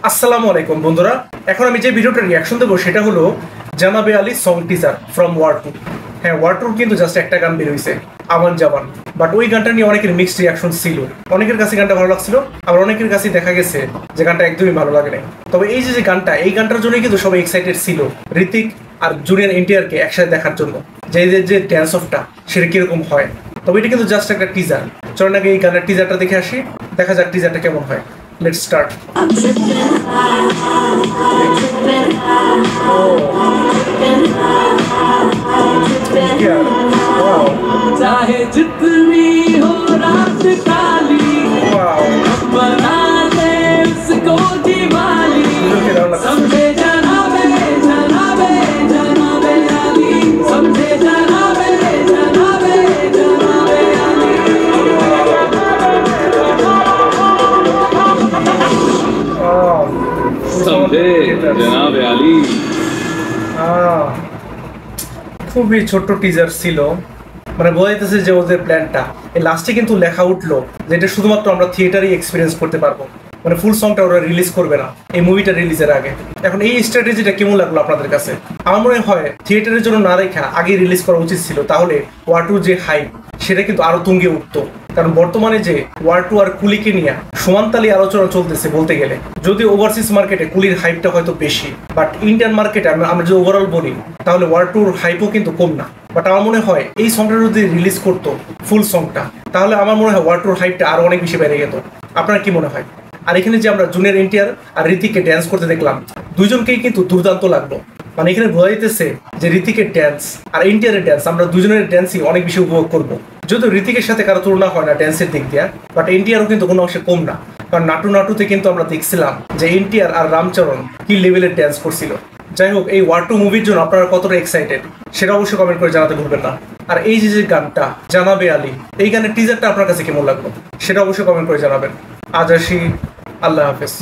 আসসালামু আলাইকুম বন্ধুরা, এখন আমি যে ভিডিওটার রিয়াকশন দেবো সেটা হলো Janaabe Aali song teaser from War two. হ্যাঁ, ওয়ার টুর কিন্তু জাস্ট একটা গান বের হয়েছে, আমান জামান। বাট ওই গানটা নিয়ে অনেকের মিক্সড রিয়াকশন ছিল। অনেকের কাছে গানটা ভালো লাগছিল, আবার অনেকের কাছে দেখা গেছে যে গানটা একদমই ভালো লাগে নাই। তবে এই যে গানটা, এই গানটার জন্যই কিন্তু সবাই এক্সাইটেড ছিল ঋতিক আর জুনিয়র এনটিআরকে একসাথে দেখার জন্য, যে এদের যে ড্যান্স অফটা সেটা কিরকম হয়। তবে এটা কিন্তু জাস্ট একটা টিজার। চলেন আগে এই গানের টিজারটা দেখে আসি, দেখা যাক টিজারটা কেমন হয়। Let's start. Yeah. Wow. चाहे जितनी हो रात काली, Wow. बना दे उसको Diwali. Look at all of समझे जनाबे जनाबे जनाबे अली, समझे जनाबे जनाबे जनाबे अली। Oh. समझे जनाबे अली। খুবই ছোট্ট টিজার ছিল, মানে বোঝা যাইতেছে যে ওদের প্ল্যানটা এই লাস্টে কিন্তু লেখা উঠলো যে এটা শুধুমাত্র আমরা থিয়েটারেই এক্সপিরিয়েন্স করতে পারবো, মানে ফুল সংটা ওরা রিলিজ করবে না এই মুভিটা রিলিজের আগে। এখন এই স্ট্র্যাটেজিটা কেমন লাগলো আপনাদের কাছে? আমার মনে হয় থিয়েটারের জন্য না রেখা আগে রিলিজ করা উচিত ছিল, তাহলে ওয়ার টুর যে হাইপ সেটা কিন্তু আরো তুঙ্গে উঠতো। কারণ বর্তমানে যে ওয়ার টু আর কুলিকে নিয়ে সমানতালি আলোচনা চলতেছে বলতে গেলে, যদি ওভারসিজ মার্কেটে কুলির হাইপটা হয়তো বেশি, বাট ইন্ডিয়ান মার্কেটে আমরা যদি ওভারঅল বলি তাহলে ওয়ার টুর হাইপও কিন্তু কম না। বাট আমার মনে হয় এই সংটা যদি রিলিজ করতো ফুল সংটা, তাহলে আমার মনে হয় ওয়ার টুর হাইপটা আরো অনেক বেশি বেড়ে যেত। আপনার কি মনে হয়? আর এখানে যে আমরা জুনিয়র এনটিআর আর ঋতিককে ড্যান্স করতে দেখলাম, দুইজনকেই কিন্তু দুর্দান্ত লাগলো। মানে এখানে বোঝা যাইতেছে যে ঋতিকের ড্যান্স আর এনটিআরের ড্যান্স, আমরা দুজনের ড্যান্সই অনেক বেশি উপভোগ করবো। যদিও ঋতিকের সাথে কারো তুলনা হয় না ড্যান্সের দিক দিয়ে, বাট এনটিআরও কিন্তু কোনো অংশে কম না। কারণ নাটু নাটুতে কিন্তু আমরা দেখছিলাম যে এনটিআর আর রামচরণ কি লেভেলের ড্যান্স করছিল। যাই হোক, এই ওয়ার টু মুভির জন্য আপনারা কতটা এক্সাইটেড সেটা অবশ্যই কমেন্ট করে জানাতে ভুলবেন না। আর এই যে গানটা জানাবে আলী, এই গানের টিজারটা আপনার কাছে কেমন লাগলো সেটা অবশ্যই কমেন্ট করে জানাবেন। আজ আসি, আল্লাহ হাফেজ।